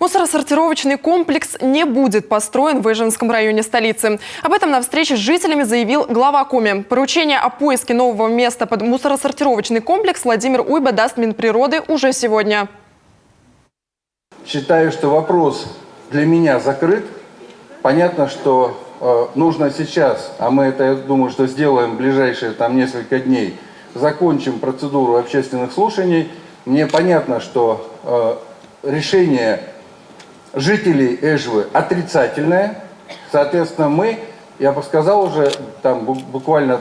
Мусоросортировочный комплекс не будет построен в Ижевском районе столицы. Об этом на встрече с жителями заявил глава Коми. Поручение о поиске нового места под мусоросортировочный комплекс Владимир Уйба даст Минприроды уже сегодня. Считаю, что вопрос для меня закрыт. Понятно, что нужно сейчас, а мы это, я думаю, что сделаем в ближайшие несколько дней, закончим процедуру общественных слушаний. Мне понятно, что решение жителей Эжвы отрицательное. Соответственно, мы, я бы сказал уже, буквально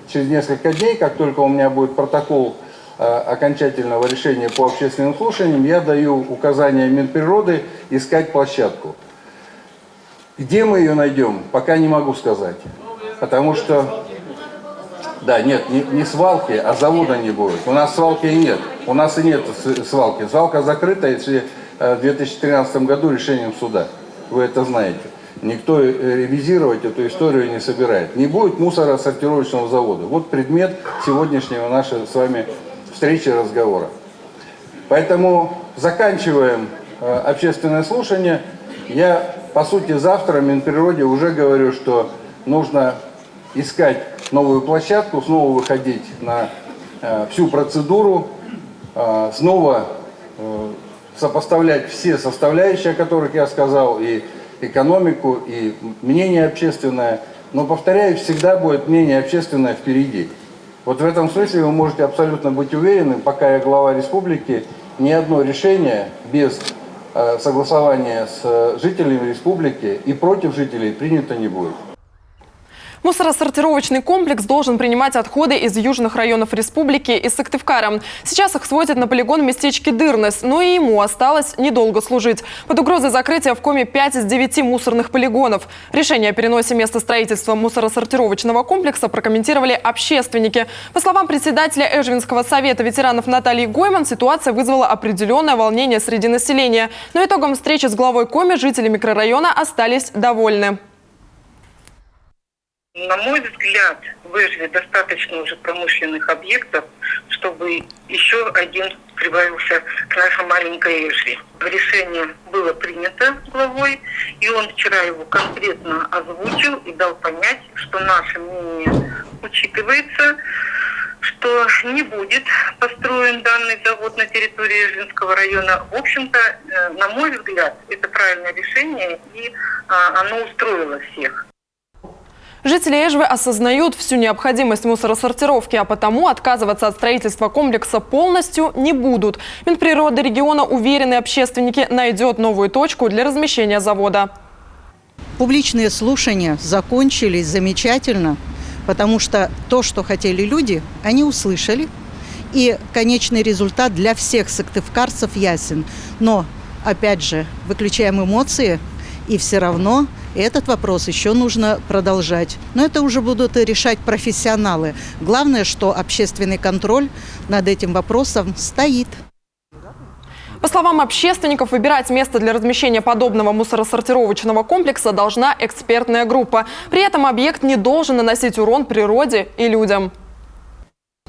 через несколько дней, как только у меня будет протокол окончательного решения по общественным слушаниям, я даю указание Минприроды искать площадку. Где мы ее найдем, пока не могу сказать. Потому что, да, нет, не свалки, а завода не будет. У нас свалки и нет. У нас и нет свалки. Свалка закрыта, если в 2013 году решением суда. Вы это знаете. Никто ревизировать эту историю не собирает. Не будет мусоросортировочного завода. Вот предмет сегодняшнего нашей с вами встречи и разговора. Поэтому заканчиваем общественное слушание. Я, по сути, завтра в Минприроде уже говорю, что нужно искать новую площадку, снова выходить на всю процедуру, снова сопоставлять все составляющие, о которых я сказал, и экономику, и мнение общественное. Но, повторяю, всегда будет мнение общественное впереди. Вот в этом смысле вы можете абсолютно быть уверены, пока я глава республики, ни одно решение без согласования с жителями республики и против жителей принято не будет. Мусоросортировочный комплекс должен принимать отходы из южных районов республики и Сыктывкара. Сейчас их свозят на полигон в местечке Дырнес, но и ему осталось недолго служить. Под угрозой закрытия в Коми 5 из 9 мусорных полигонов. Решение о переносе места строительства мусоросортировочного комплекса прокомментировали общественники. По словам председателя Эжвинского совета ветеранов Натальи Гойман, ситуация вызвала определенное волнение среди населения. Но итогом встречи с главой Коми жители микрорайона остались довольны. На мой взгляд, в Эжве достаточно уже промышленных объектов, чтобы еще один прибавился к нашей маленькой Эжве. Решение было принято главой, и он вчера его конкретно озвучил и дал понять, что наше мнение учитывается, что не будет построен данный завод на территории Эжвинского района. В общем-то, на мой взгляд, это правильное решение, и оно устроило всех. Жители Эжвы осознают всю необходимость мусоросортировки, а потому отказываться от строительства комплекса полностью не будут. Минприроды региона уверены, общественники найдет новую точку для размещения завода. Публичные слушания закончились замечательно, потому что то, что хотели люди, они услышали. И конечный результат для всех сыктывкарцев ясен. Но, опять же, выключаем эмоции, и все равно этот вопрос еще нужно продолжать. Но это уже будут решать профессионалы. Главное, что общественный контроль над этим вопросом стоит. По словам общественников, выбирать место для размещения подобного мусоросортировочного комплекса должна экспертная группа. При этом объект не должен наносить урон природе и людям.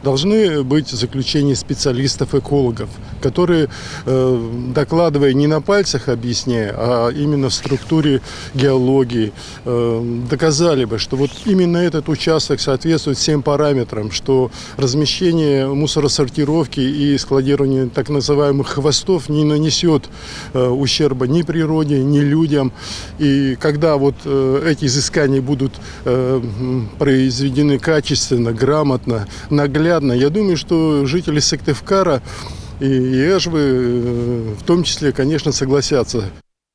Должны быть заключения специалистов-экологов, которые, докладывая не на пальцах объясняя, а именно в структуре геологии, доказали бы, что вот именно этот участок соответствует всем параметрам, что размещение мусоросортировки и складирование так называемых хвостов не нанесет ущерба ни природе, ни людям. И когда вот эти изыскания будут произведены качественно, грамотно, наглядно, я думаю, что жители Сыктывкара и Эжвы в том числе, конечно, согласятся.